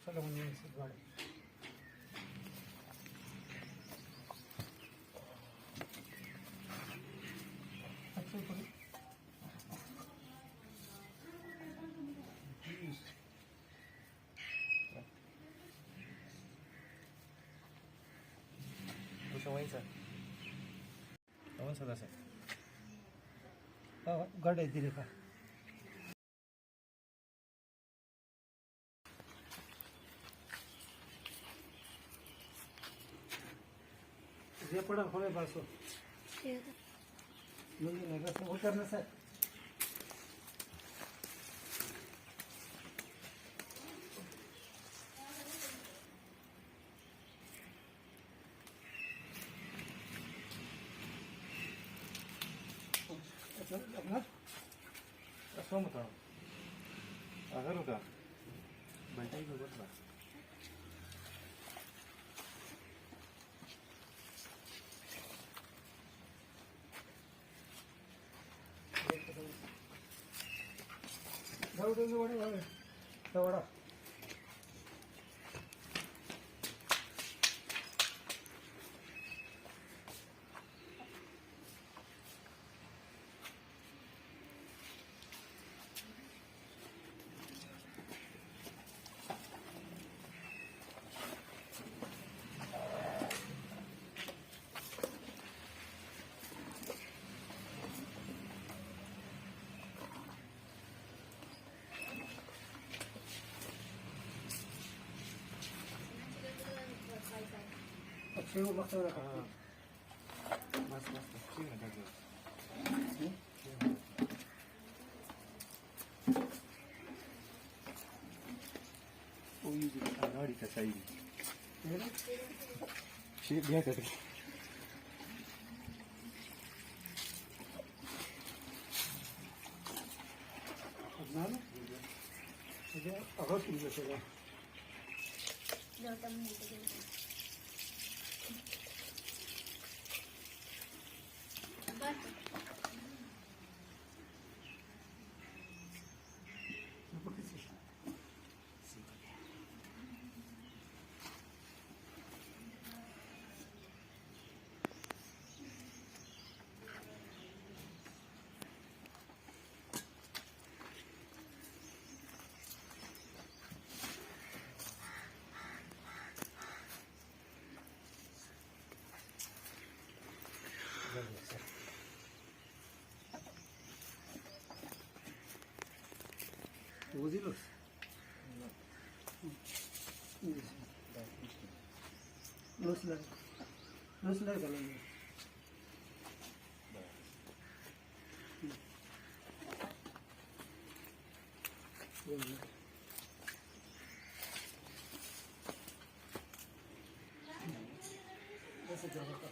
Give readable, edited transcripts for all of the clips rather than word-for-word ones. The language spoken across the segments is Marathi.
चला म्हणजे गाडी गाड्या दिले का ये पड़ा खोले बासो मुझे लगा सब उतरने से असं होतं आजार होता बैठाई बघितला वड़ा शेव मस्त मस्त मस्त ठीक आहे टाकलं गाडी का साई शेप घ्या का अगो तुमचं सगळं বুঝিলস লস লাগে গেল ऐसे जगह का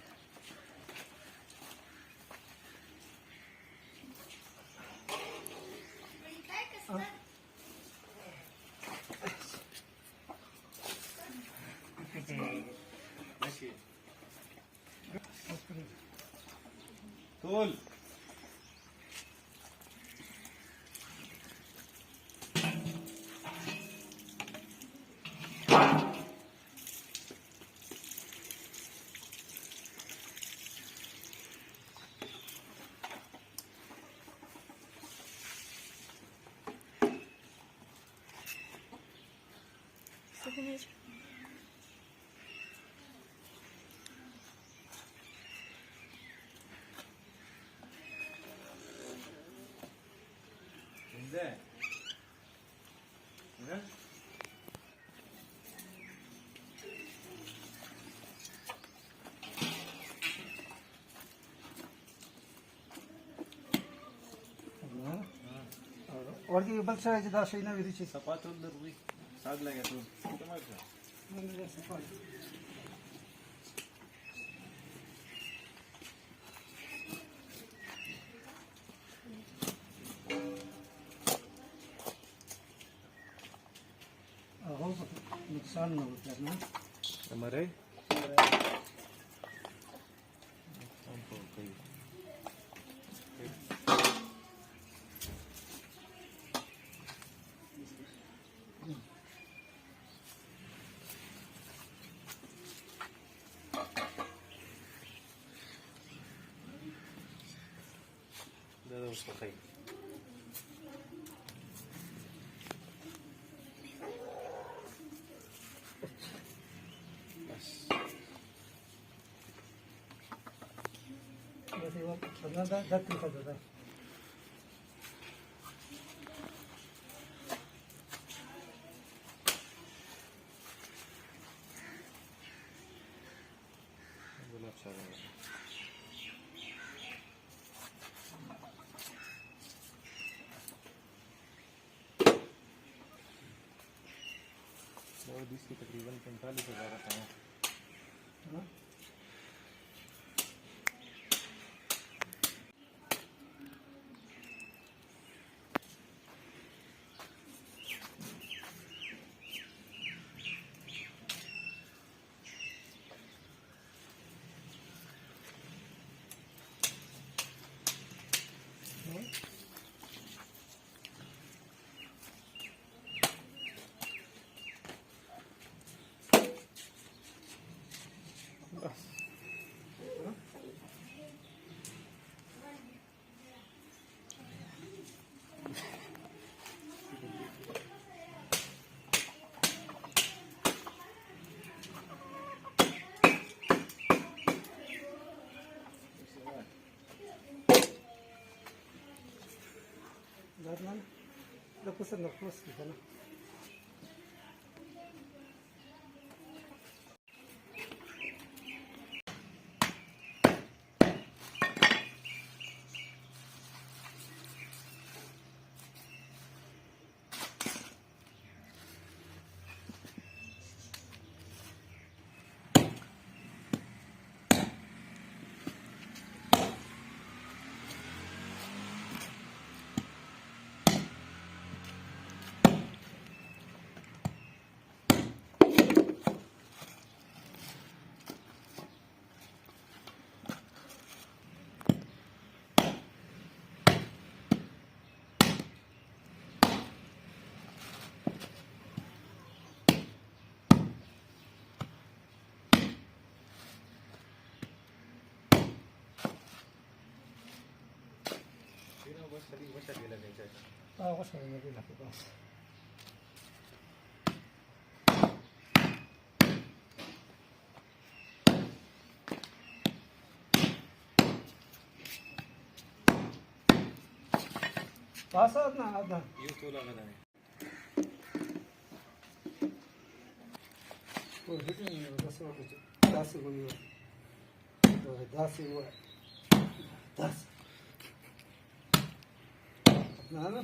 तोल 네. 네? वरती बलसायची दाशई ना विरीची सपातून दरवी साग लागायचं कुठं माहिती हो नुकसान नव्हतं ना हमारे दे दो उसको खाई बस वैसे वो बदना दांत दिखा देता है गुलाब सागर और इसकी तकरीबन 45,000 आता है हाँ? बस दांत ना लपूस दिखा ना बस खाली बस अकेला नहीं चाहिए हाँ कुछ नहीं मेरी लगे बस पास आना आना यूं तो लगा था वो हिट नहीं है बस वो कुछ 10 हुई है तो 10 हुआ 10 ना ना